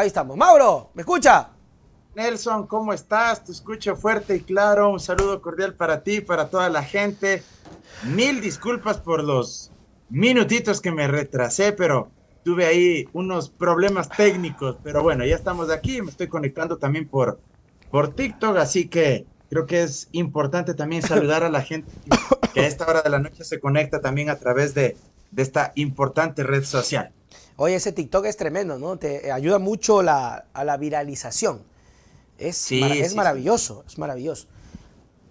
Ahí estamos. Mauro, ¿me escucha? Nelson, ¿cómo estás? Te escucho fuerte y claro. Un saludo cordial para ti, para toda la gente. Mil disculpas por los minutitos que me retrasé, pero tuve ahí unos problemas técnicos. Pero bueno, ya estamos aquí. Me estoy conectando también por TikTok, así que creo que es importante también saludar a la gente que a esta hora de la noche se conecta también a través de esta importante red social. Oye, ese TikTok es tremendo, ¿no? Te ayuda mucho a la viralización. Sí, Es sí, sí. maravilloso, es maravilloso.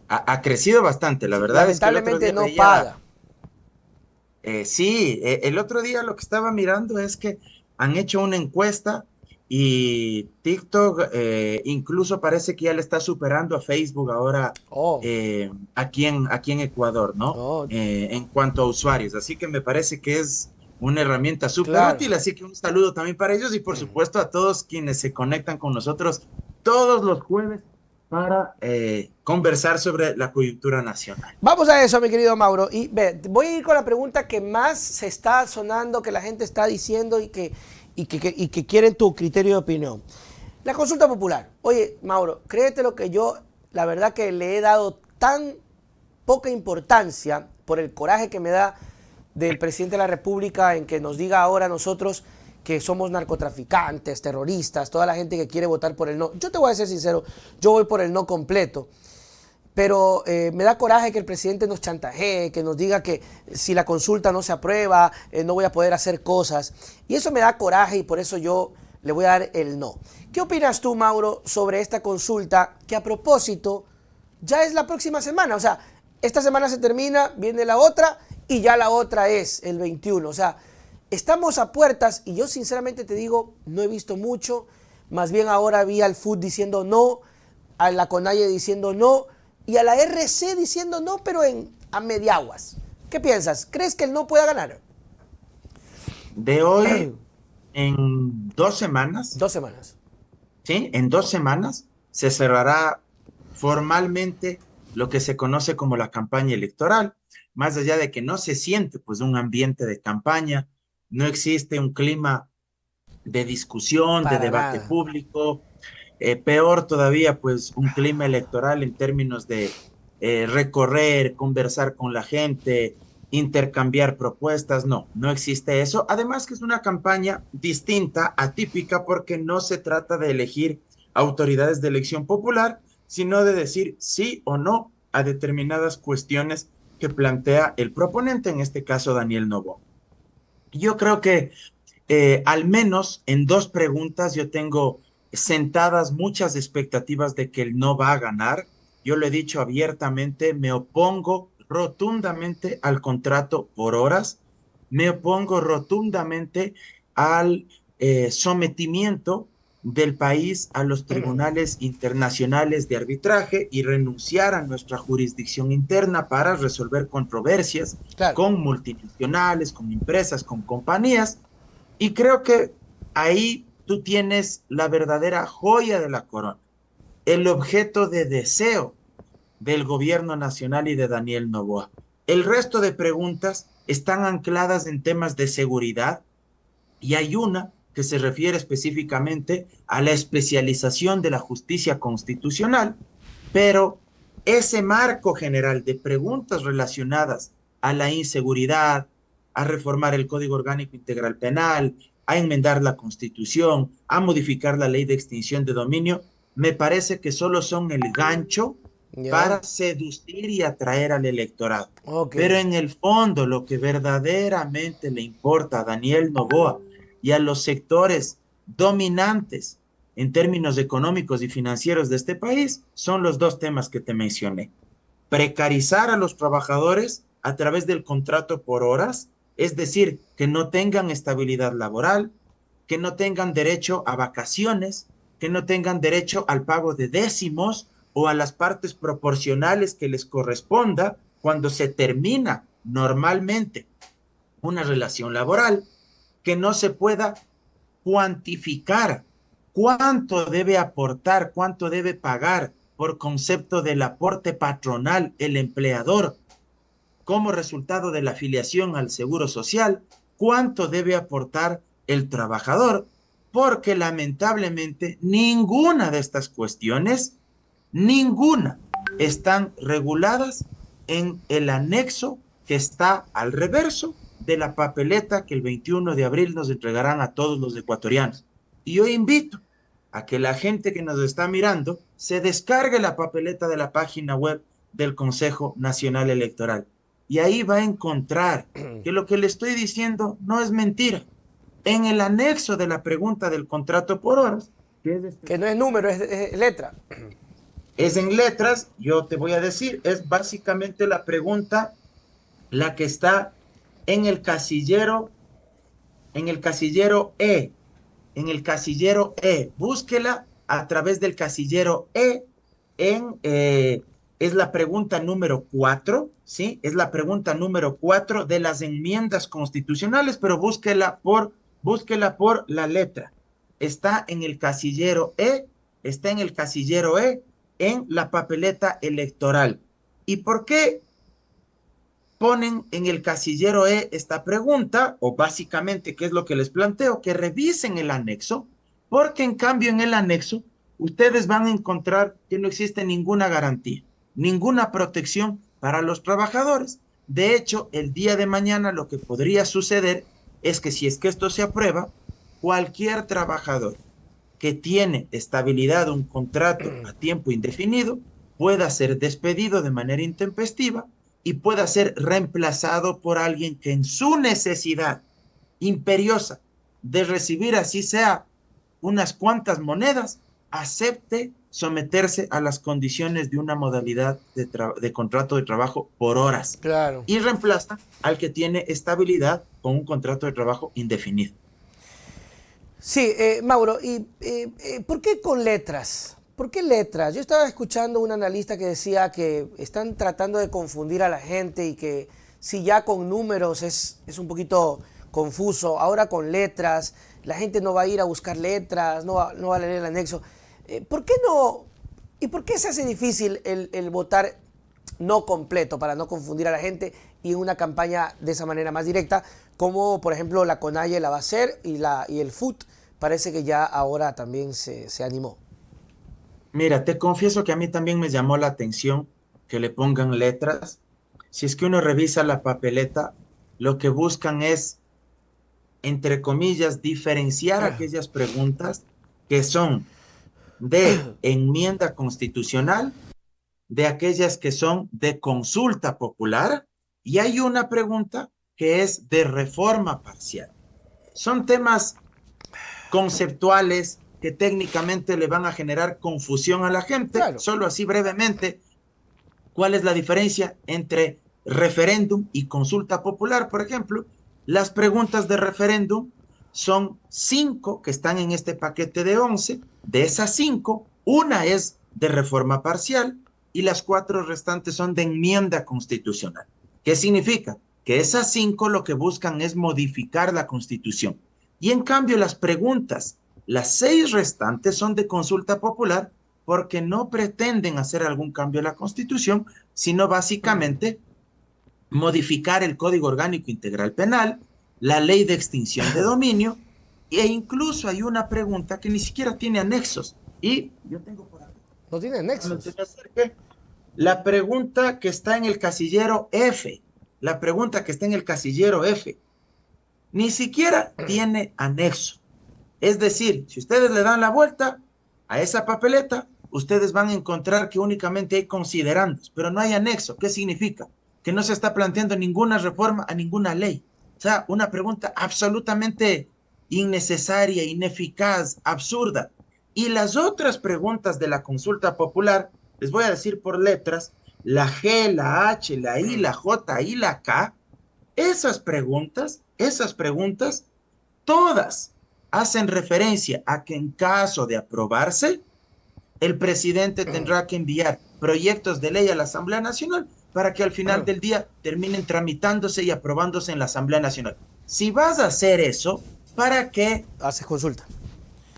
Ha crecido bastante. La Sí, verdad es que el otro lamentablemente día no veía. paga. Sí, el otro día lo que estaba mirando es que han hecho una encuesta y TikTok incluso parece que ya le está superando a Facebook ahora Oh, aquí en Ecuador, ¿no? oh, En cuanto a usuarios. Así que me parece que es una herramienta súper claro. útil. Así que un saludo también para ellos y por supuesto a todos quienes se conectan con nosotros todos los jueves para conversar sobre la coyuntura nacional. Vamos a eso, mi querido Mauro. Y ve, voy a ir con la pregunta que más se está sonando, que la gente está diciendo y que quieren tu criterio de opinión. La consulta popular. Oye, Mauro, créete lo que yo, la verdad que le he dado tan poca importancia por el coraje que me da del presidente de la República en que nos diga ahora a nosotros que somos narcotraficantes, terroristas, toda la gente que quiere votar por el no. Yo te voy a ser sincero, yo voy por el no completo. Pero me da coraje que el presidente nos chantajee, que nos diga que si la consulta no se aprueba, no voy a poder hacer cosas. Y eso me da coraje y por eso yo le voy a dar el no. ¿Qué opinas tú, Mauro, sobre esta consulta que a propósito ya es la próxima semana? O sea, esta semana se termina, viene la otra y ya la otra es el 21. O sea, estamos a puertas y yo sinceramente te digo, no he visto mucho. Más bien ahora vi al FUT diciendo no, a la CONAIE diciendo no y a la RC diciendo no, pero a mediaguas. ¿Qué piensas? ¿Crees que el no pueda ganar? De hoy en 2 semanas, 2 semanas. ¿sí? En 2 semanas se cerrará formalmente lo que se conoce como la campaña electoral, más allá de que no se siente pues un ambiente de campaña, no existe un clima de discusión, de Para debate nada. público, peor todavía pues un clima electoral en términos de recorrer, conversar con la gente, intercambiar propuestas, no existe eso. Además que es una campaña distinta, atípica, porque no se trata de elegir autoridades de elección popular, sino de decir sí o no a determinadas cuestiones que plantea el proponente, en este caso Daniel Noboa. Yo creo que al menos en dos preguntas yo tengo sentadas muchas expectativas de que él no va a ganar. Yo lo he dicho abiertamente, me opongo rotundamente al contrato por horas, me opongo rotundamente al sometimiento del país a los tribunales internacionales de arbitraje y renunciar a nuestra jurisdicción interna para resolver controversias Claro. con multinacionales, con empresas, con compañías y creo que ahí tú tienes la verdadera joya de la corona, el objeto de deseo del gobierno nacional y de Daniel Noboa. El resto de preguntas están ancladas en temas de seguridad y hay una que se refiere específicamente a la especialización de la justicia constitucional, pero ese marco general de preguntas relacionadas a la inseguridad, a reformar el Código Orgánico Integral Penal, a enmendar la Constitución, a modificar la ley de extinción de dominio, me parece que solo son el gancho Ya. para seducir y atraer al electorado. Ok. Pero en el fondo, lo que verdaderamente le importa a Daniel Noboa y a los sectores dominantes en términos económicos y financieros de este país son los dos temas que te mencioné. Precarizar a los trabajadores a través del contrato por horas, es decir, que no tengan estabilidad laboral, que no tengan derecho a vacaciones, que no tengan derecho al pago de décimos o a las partes proporcionales que les corresponda cuando se termina normalmente una relación laboral, que no se pueda cuantificar cuánto debe aportar, cuánto debe pagar por concepto del aporte patronal el empleador como resultado de la afiliación al seguro social, cuánto debe aportar el trabajador porque lamentablemente ninguna de estas cuestiones, ninguna, están reguladas en el anexo que está al reverso de la papeleta que el 21 de abril nos entregarán a todos los ecuatorianos. Y yo invito a que la gente que nos está mirando se descargue la papeleta de la página web del Consejo Nacional Electoral. Y ahí va a encontrar que lo que le estoy diciendo no es mentira. En el anexo de la pregunta del contrato por horas, que no es número, es letra. Es en letras, yo te voy a decir, es básicamente la pregunta, la que está en el casillero E, en el casillero E. Búsquela a través del casillero E es la pregunta número 4, ¿sí? Es la pregunta número 4 de las enmiendas constitucionales, pero búsquela por la letra. Está en el casillero E, está en el casillero E, en la papeleta electoral. ¿Y por qué ponen en el casillero E esta pregunta? O básicamente, ¿qué es lo que les planteo? Que revisen el anexo, porque en cambio en el anexo ustedes van a encontrar que no existe ninguna garantía, ninguna protección para los trabajadores. De hecho, el día de mañana lo que podría suceder es que si es que esto se aprueba, cualquier trabajador que tiene estabilidad un contrato a tiempo indefinido pueda ser despedido de manera intempestiva y pueda ser reemplazado por alguien que en su necesidad imperiosa de recibir así sea unas cuantas monedas, acepte someterse a las condiciones de una modalidad de contrato de trabajo por horas. Claro. Y reemplaza al que tiene estabilidad con un contrato de trabajo indefinido. Sí, Mauro, ¿y por qué con letras? ¿Por qué letras? Yo estaba escuchando un analista que decía que están tratando de confundir a la gente y que si ya con números es un poquito confuso, ahora con letras, la gente no va a ir a buscar letras, no va a leer el anexo. ¿Por qué no? ¿Y por qué se hace difícil el votar no completo para no confundir a la gente y en una campaña de esa manera más directa, como por ejemplo la CONAIE la va a hacer y el FUT parece que ya ahora también se animó? Mira, te confieso que a mí también me llamó la atención que le pongan letras. Si es que uno revisa la papeleta, lo que buscan es, entre comillas, diferenciar aquellas preguntas que son de enmienda constitucional de aquellas que son de consulta popular, y hay una pregunta que es de reforma parcial. Son temas conceptuales que técnicamente le van a generar confusión a la gente. Claro. Solo así brevemente, ¿cuál es la diferencia entre referéndum y consulta popular? Por ejemplo, las preguntas de referéndum son 5 que están en este paquete de 11. De esas 5, una es de reforma parcial y las 4 restantes son de enmienda constitucional. ¿Qué significa? Que esas 5 lo que buscan es modificar la Constitución. Y en cambio las preguntas, las 6 restantes son de consulta popular porque no pretenden hacer algún cambio a la Constitución, sino básicamente modificar el Código Orgánico Integral Penal, la Ley de Extinción de Dominio, e incluso hay una pregunta que ni siquiera tiene anexos. Y yo tengo por aquí. No tiene nexos. La pregunta que está en el casillero F, la pregunta que está en el casillero F, ni siquiera tiene anexo. Es decir, si ustedes le dan la vuelta a esa papeleta, ustedes van a encontrar que únicamente hay considerandos, pero no hay anexo. ¿Qué significa? Que no se está planteando ninguna reforma a ninguna ley. O sea, una pregunta absolutamente innecesaria, ineficaz, absurda. Y las otras preguntas de la consulta popular, les voy a decir por letras, la G, la H, la I, la J y la K, esas preguntas, todas hacen referencia a que en caso de aprobarse, el presidente tendrá que enviar proyectos de ley a la Asamblea Nacional para que al final del día terminen tramitándose y aprobándose en la Asamblea Nacional. Si vas a hacer eso, ¿para qué haces consulta?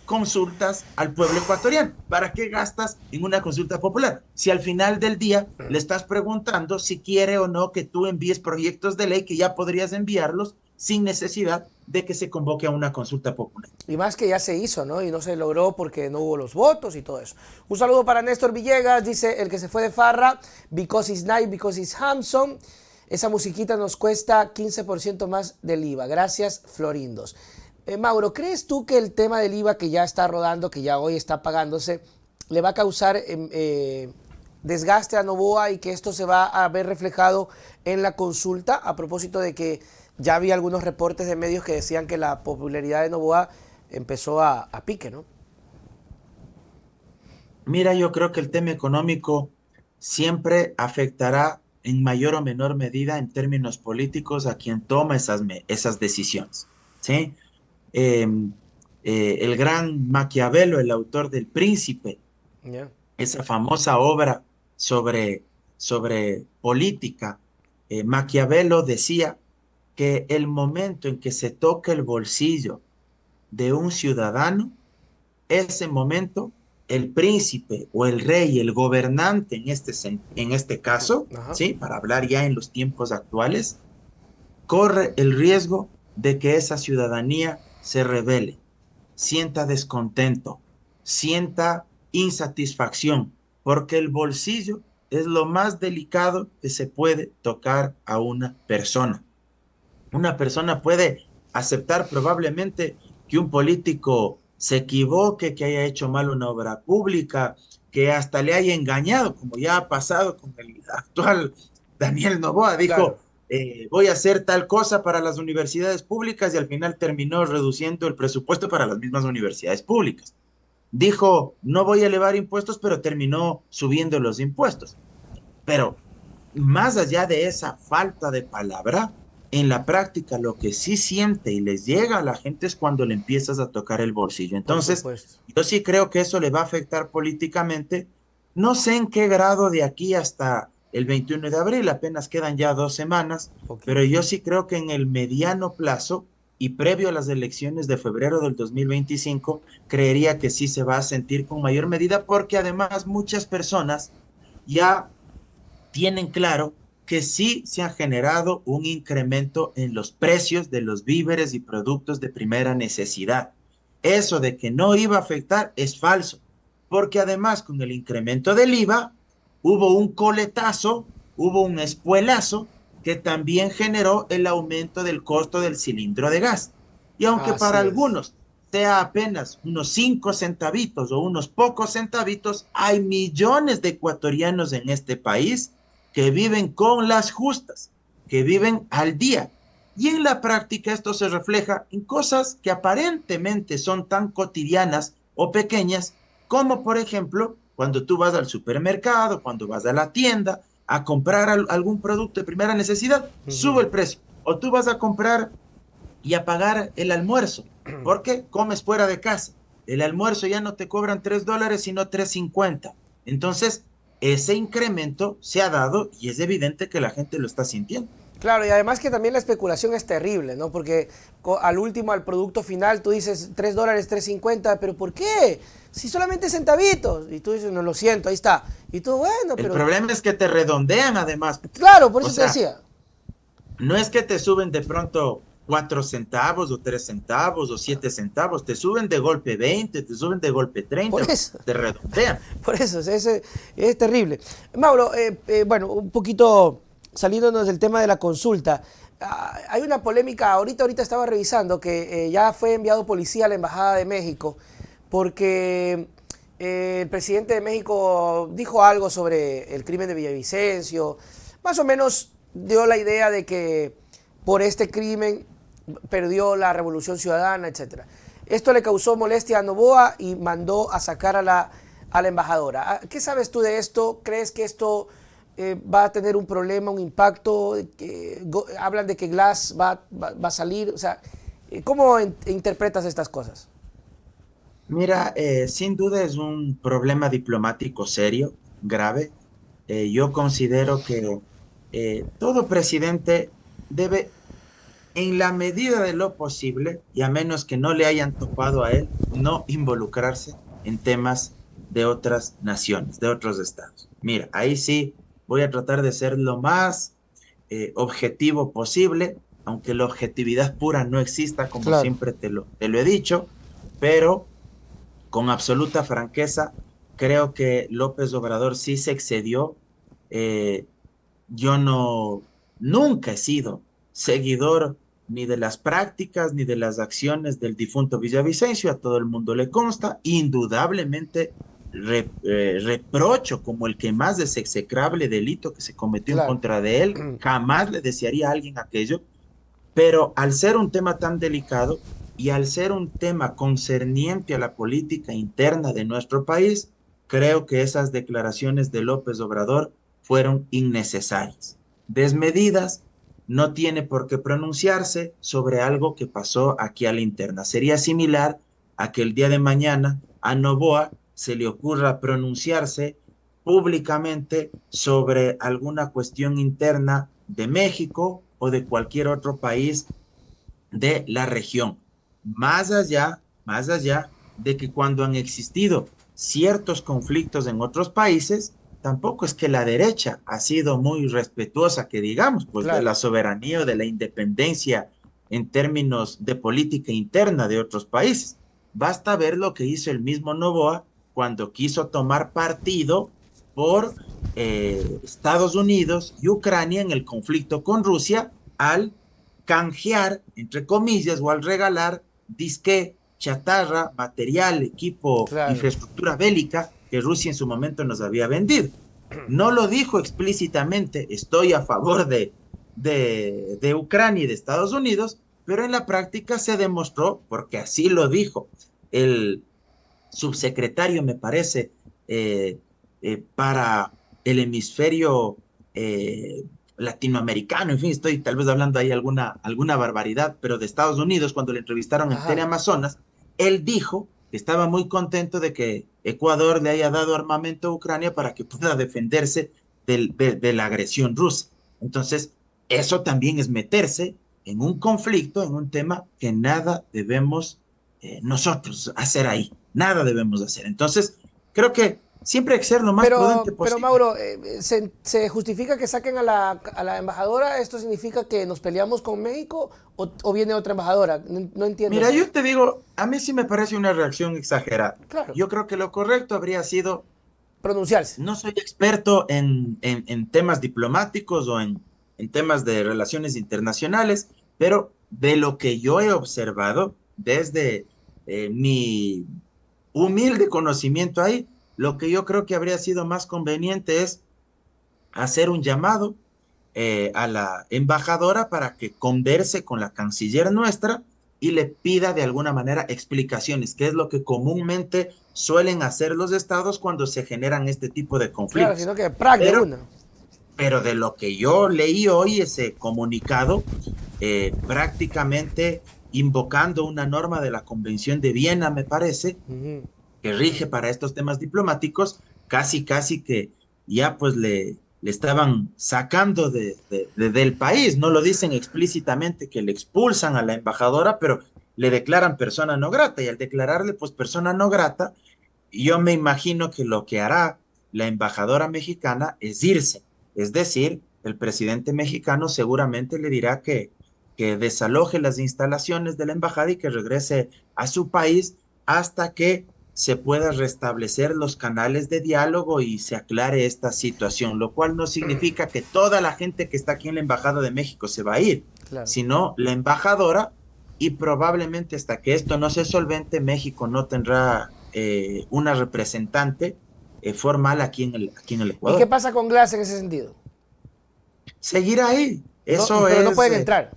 Consultas al pueblo ecuatoriano? ¿Para qué gastas en una consulta popular? Si al final del día le estás preguntando si quiere o no que tú envíes proyectos de ley que ya podrías enviarlos sin necesidad de que se convoque a una consulta popular. Y más que ya se hizo, ¿no? Y no se logró porque no hubo los votos y todo eso. Un saludo para Néstor Villegas, dice el que se fue de farra, because it's nice, because it's handsome. Esa musiquita nos cuesta 15% más del IVA. Gracias, Florindos. Mauro, ¿crees tú que el tema del IVA que ya está rodando, que ya hoy está pagándose, le va a causar desgaste a Noboa y que esto se va a ver reflejado en la consulta? A propósito de que ya había algunos reportes de medios que decían que la popularidad de Noboa empezó a pique, ¿no? Mira, yo creo que el tema económico siempre afectará en mayor o menor medida en términos políticos a quien toma esas decisiones, ¿sí? Eh, el gran Maquiavelo, el autor del Príncipe, Yeah. esa famosa obra sobre política, Maquiavelo decía que el momento en que se toca el bolsillo de un ciudadano, ese momento el príncipe o el rey, el gobernante en este caso, Ajá. ¿sí? Para hablar ya en los tiempos actuales, corre el riesgo de que esa ciudadanía se rebele, sienta descontento, sienta insatisfacción, porque el bolsillo es lo más delicado que se puede tocar a una persona. Una persona puede aceptar probablemente que un político se equivoque, que haya hecho mal una obra pública, que hasta le haya engañado, como ya ha pasado con el actual Daniel Noboa. Claro. Dijo, voy a hacer tal cosa para las universidades públicas y al final terminó reduciendo el presupuesto para las mismas universidades públicas. Dijo, no voy a elevar impuestos, pero terminó subiendo los impuestos. Pero más allá de esa falta de palabra, en la práctica lo que sí siente y les llega a la gente es cuando le empiezas a tocar el bolsillo. Por Entonces, supuesto. yo sí creo que eso le va a afectar políticamente. No sé en qué grado de aquí hasta el 21 de abril, apenas quedan ya 2 semanas, pero Poquito. yo sí creo que en el mediano plazo y previo a las elecciones de febrero del 2025, creería que sí se va a sentir con mayor medida porque además muchas personas ya tienen claro que sí se ha generado un incremento en los precios de los víveres y productos de primera necesidad. Eso de que no iba a afectar es falso, porque además con el incremento del IVA hubo un coletazo, hubo un espuelazo que también generó el aumento del costo del cilindro de gas. Y aunque para Así es. algunos sea apenas unos 5 centavitos o unos pocos centavitos, hay millones de ecuatorianos en este país que viven con las justas, que viven al día. Y en la práctica esto se refleja en cosas que aparentemente son tan cotidianas o pequeñas, como por ejemplo cuando tú vas al supermercado, cuando vas a la tienda a comprar algún producto de primera necesidad, sube el precio. O tú vas a comprar y a pagar el almuerzo, porque comes fuera de casa. El almuerzo ya no te cobran $3, sino 3.50. Entonces, ese incremento se ha dado y es evidente que la gente lo está sintiendo. Claro, y además que también la especulación es terrible, ¿no? Porque al último, al producto final, tú dices $3, 3.50, pero ¿por qué? Si solamente centavitos. Y tú dices, no lo siento, ahí está. Y tú, bueno, El pero problema es que te redondean además. claro, por O eso te sea, decía. no es que te suben de pronto 4 centavos o 3 centavos o 7 centavos, te suben de golpe 20, te suben de golpe Por 30, eso. te redondean. Por eso, es terrible. Mauro, bueno, un poquito saliéndonos del tema de la consulta. Hay una polémica, ahorita estaba revisando que ya fue enviado policía a la Embajada de México porque el presidente de México dijo algo sobre el crimen de Villavicencio. Más o menos dio la idea de que por este crimen perdió la Revolución Ciudadana, etcétera. Esto le causó molestia a Noboa y mandó a sacar a la embajadora. ¿Qué sabes tú de esto? ¿Crees que esto va a tener un problema, un impacto? Hablan de que Glass va a salir. O sea, ¿cómo interpretas estas cosas? Mira, sin duda es un problema diplomático serio, grave. Yo considero que todo presidente debe, en la medida de lo posible, y a menos que no le hayan topado a él, no involucrarse en temas de otras naciones, de otros estados. Mira, ahí sí voy a tratar de ser lo más objetivo posible. aunque la objetividad pura no exista, como Claro. siempre te lo he dicho, pero con absoluta franqueza, creo que López Obrador sí se excedió. Eh, yo nunca he sido seguidor ni de las prácticas ni de las acciones del difunto Villavicencio, a todo el mundo le consta, indudablemente reprocho como el que más es execrable delito que se cometió en Claro. contra de él, jamás le desearía a alguien aquello, pero al ser un tema tan delicado y al ser un tema concerniente a la política interna de nuestro país, creo que esas declaraciones de López Obrador fueron innecesarias, desmedidas, no tiene por qué pronunciarse sobre algo que pasó aquí a la interna. Sería similar a que el día de mañana a Novoa se le ocurra pronunciarse públicamente sobre alguna cuestión interna de México o de cualquier otro país de la región. Más allá de que cuando han existido ciertos conflictos en otros países, tampoco es que la derecha ha sido muy respetuosa, que digamos, pues de Claro. la soberanía o de la independencia en términos de política interna de otros países. Basta ver lo que hizo el mismo Novoa cuando quiso tomar partido por Estados Unidos y Ucrania en el conflicto con Rusia al canjear, entre comillas, o al regalar disque, chatarra, material, equipo, Claro. infraestructura bélica que Rusia en su momento nos había vendido. No lo dijo explícitamente, estoy a favor de Ucrania y de Estados Unidos, pero en la práctica se demostró, porque así lo dijo el subsecretario, me parece, para el hemisferio eh, latinoamericano, en fin, estoy tal vez hablando ahí alguna barbaridad, pero de Estados Unidos, cuando le entrevistaron en Ajá. Teleamazonas, él dijo que estaba muy contento de que Ecuador le haya dado armamento a Ucrania para que pueda defenderse de la agresión rusa. Entonces, eso también es meterse en un conflicto, en un tema que nada debemos nosotros hacer ahí. Nada debemos hacer. Entonces, creo que siempre hay que ser lo más prudente Pero posible. Mauro, ¿se justifica que saquen a la embajadora? ¿Esto significa que nos peleamos con México o viene otra embajadora? No, no entiendo Mira, esa. yo te digo, a mí sí me parece una reacción exagerada. Claro, Yo creo que lo correcto habría sido, pronunciarse. no soy experto en temas diplomáticos o en temas de relaciones internacionales, pero de lo que yo he observado desde mi humilde conocimiento ahí, lo que yo creo que habría sido más conveniente es hacer un llamado a la embajadora para que converse con la canciller nuestra y le pida de alguna manera explicaciones, que es lo que comúnmente suelen hacer los estados cuando se generan este tipo de Claro, conflictos. sino que prac de Pero, una. pero de lo que yo leí hoy, ese comunicado, prácticamente invocando una norma de la Convención de Viena, me parece, Ujú. que rige para estos temas diplomáticos, casi que ya pues le estaban sacando del país. No lo dicen explícitamente que le expulsan a la embajadora, pero le declaran persona no grata y al declararle pues persona no grata, yo me imagino que lo que hará la embajadora mexicana es irse. Es decir, el presidente mexicano seguramente le dirá que desaloje las instalaciones de la embajada y que regrese a su país hasta que se pueda restablecer los canales de diálogo y se aclare esta situación, lo cual no significa que toda la gente que está aquí en la Embajada de México se va a ir, Claro. sino la embajadora y probablemente hasta que esto no se solvente, México no tendrá una representante formal aquí en el ¿Y qué Ecuador. pasa con Glass en ese sentido? Seguir ahí, No, eso pero no es, pueden entrar.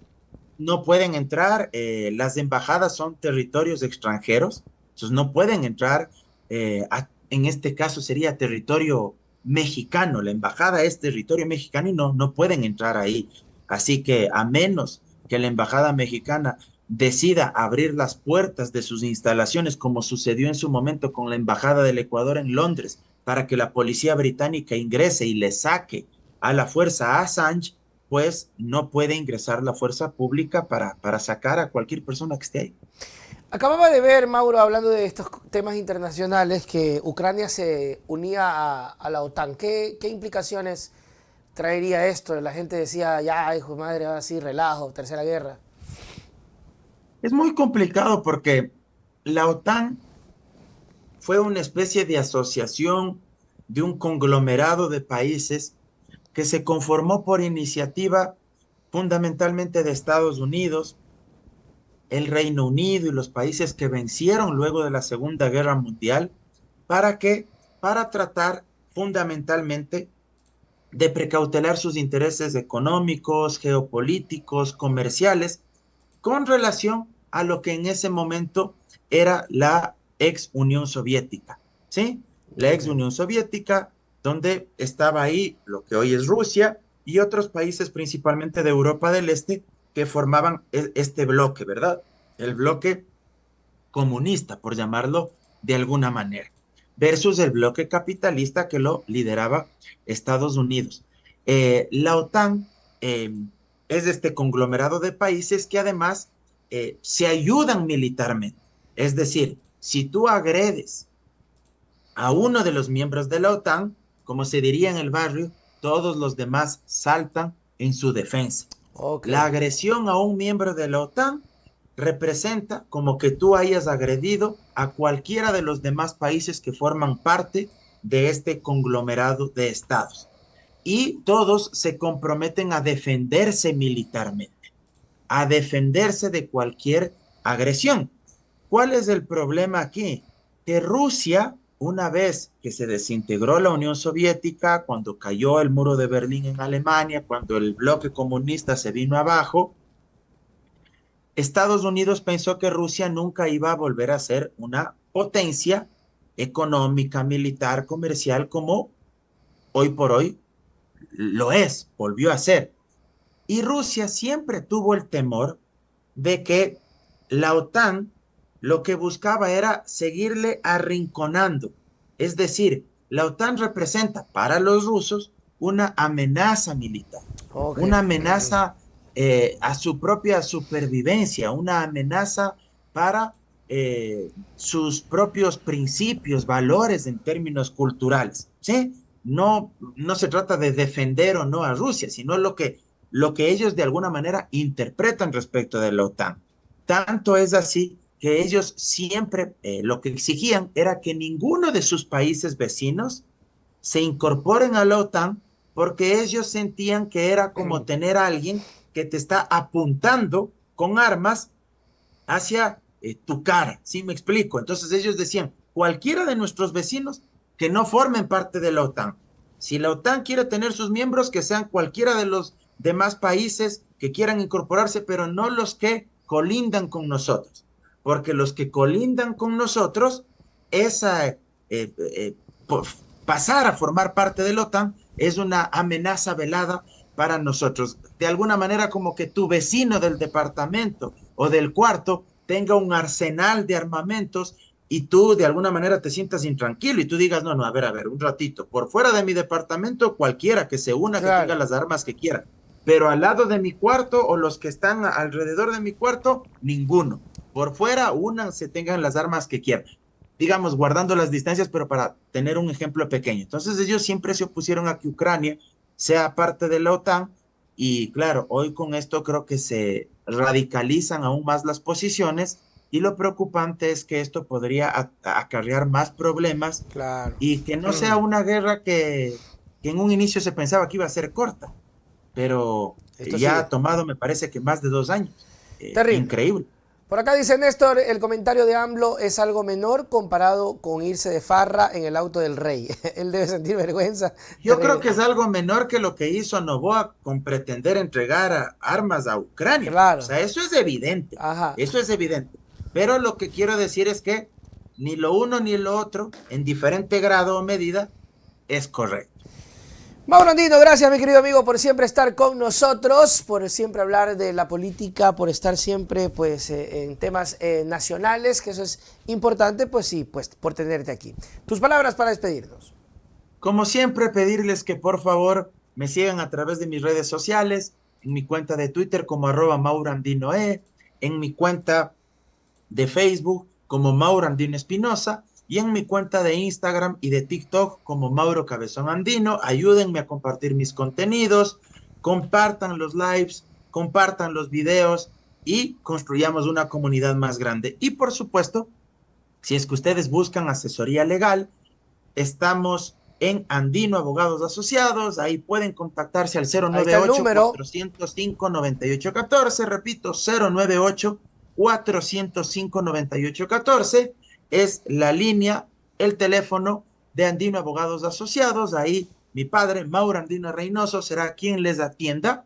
no pueden entrar, las embajadas son territorios extranjeros, entonces no pueden entrar, en este caso sería territorio mexicano, la embajada es territorio mexicano y no pueden entrar ahí. Así que a menos que la embajada mexicana decida abrir las puertas de sus instalaciones, como sucedió en su momento con la embajada del Ecuador en Londres, para que la policía británica ingrese y le saque a la fuerza a Assange, pues no puede ingresar la fuerza pública para sacar a cualquier persona que esté ahí. Acababa de ver, Mauro, hablando de estos temas internacionales, que Ucrania se unía a la OTAN. ¿Qué implicaciones traería esto? La gente decía, ya, hijo de madre, ahora sí, relajo, tercera guerra. Es muy complicado porque la OTAN fue una especie de asociación de un conglomerado de países que se conformó por iniciativa fundamentalmente de Estados Unidos, el Reino Unido y los países que vencieron luego de la Segunda Guerra Mundial. ¿Para qué? Para tratar fundamentalmente de precautelar sus intereses económicos, geopolíticos, comerciales, con relación a lo que en ese momento era la ex Unión Soviética, ¿sí? La Ok. ex Unión Soviética, donde estaba ahí lo que hoy es Rusia y otros países principalmente de Europa del Este que formaban este bloque, ¿verdad? El bloque comunista, por llamarlo de alguna manera, versus el bloque capitalista que lo lideraba Estados Unidos. La OTAN es este conglomerado de países que además se ayudan militarmente. Es decir, si tú agredes a uno de los miembros de la OTAN, como se diría en el barrio, todos los demás saltan en su defensa. Ok. La agresión a un miembro de la OTAN representa como que tú hayas agredido a cualquiera de los demás países que forman parte de este conglomerado de estados. Y todos se comprometen a defenderse militarmente, a defenderse de cualquier agresión. ¿Cuál es el problema aquí? Que Rusia, una vez que se desintegró la Unión Soviética, cuando cayó el muro de Berlín en Alemania, cuando el bloque comunista se vino abajo, Estados Unidos pensó que Rusia nunca iba a volver a ser una potencia económica, militar, comercial, como hoy por hoy lo es, volvió a ser. Y Rusia siempre tuvo el temor de que la OTAN lo que buscaba era seguirle arrinconando. Es decir, la OTAN representa para los rusos una amenaza militar, Ok. una amenaza a su propia supervivencia, una amenaza para sus propios principios, valores en términos culturales. ¿Sí? No, no se trata de defender o no a Rusia, sino lo que ellos de alguna manera interpretan respecto de la OTAN. Tanto es así que ellos siempre lo que exigían era que ninguno de sus países vecinos se incorporen a la OTAN porque ellos sentían que era como tener a alguien que te está apuntando con armas hacia tu cara, ¿sí me explico? Entonces ellos decían, cualquiera de nuestros vecinos que no formen parte de la OTAN. Si la OTAN quiere tener sus miembros, que sean cualquiera de los demás países que quieran incorporarse, pero no los que colindan con nosotros, porque los que colindan con nosotros, esa por pasar a formar parte de la OTAN es una amenaza velada para nosotros. De alguna manera como que tu vecino del departamento o del cuarto tenga un arsenal de armamentos y tú de alguna manera te sientas intranquilo y tú digas, no, no, a ver, un ratito, por fuera de mi departamento, cualquiera que se una, que tenga Claro. las armas que quiera, pero al lado de mi cuarto o los que están alrededor de mi cuarto, ninguno. Por fuera, únanse, tengan las armas que quieran. Digamos, guardando las distancias, pero para tener un ejemplo pequeño. Entonces ellos siempre se opusieron a que Ucrania sea parte de la OTAN y claro, hoy con esto creo que se radicalizan aún más las posiciones y lo preocupante es que esto podría acarrear más problemas Claro. y que no sea una guerra que en un inicio se pensaba que iba a ser corta, pero Esto ya sigue. ha tomado, me parece que más de 2 años. Terrible. Increíble. Por acá dice Néstor, el comentario de AMLO es algo menor comparado con irse de farra en el auto del rey. Él debe sentir vergüenza de Yo creo regresar. que es algo menor que lo que hizo Novoa con pretender entregar armas a Ucrania. O Claro. sea, eso es evidente, Ajá. eso es evidente. Pero lo que quiero decir es que ni lo uno ni lo otro, en diferente grado o medida, es correcto. Mauro Andino, gracias mi querido amigo por siempre estar con nosotros, por siempre hablar de la política, por estar siempre pues en temas nacionales, que eso es importante, pues sí, pues por tenerte aquí. Tus palabras para despedirnos. Como siempre, pedirles que por favor me sigan a través de mis redes sociales, en mi cuenta de Twitter como @maurandinoe, en mi cuenta de Facebook como Mauro Andino Espinosa y en mi cuenta de Instagram y de TikTok como Mauro Cabezón Andino. Ayúdenme a compartir mis contenidos, compartan los lives, compartan los videos y construyamos una comunidad más grande. Y por supuesto, si es que ustedes buscan asesoría legal, estamos en Andino Abogados Asociados. Ahí pueden contactarse al Ahí está el número. 098-405-9814. Repito, 098-405-9814 es la línea, el teléfono de Andino Abogados Asociados. Ahí mi padre, Mauro Andino Reynoso, será quien les atienda.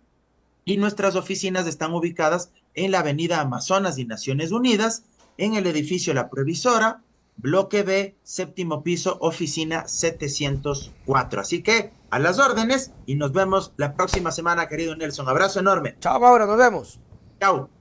Y nuestras oficinas están ubicadas en la avenida Amazonas y Naciones Unidas, en el edificio La Previsora, bloque B, séptimo piso, oficina 704. Así que a las órdenes y nos vemos la próxima semana, querido Nelson. Abrazo enorme. Chao, Mauro, nos vemos. Chao.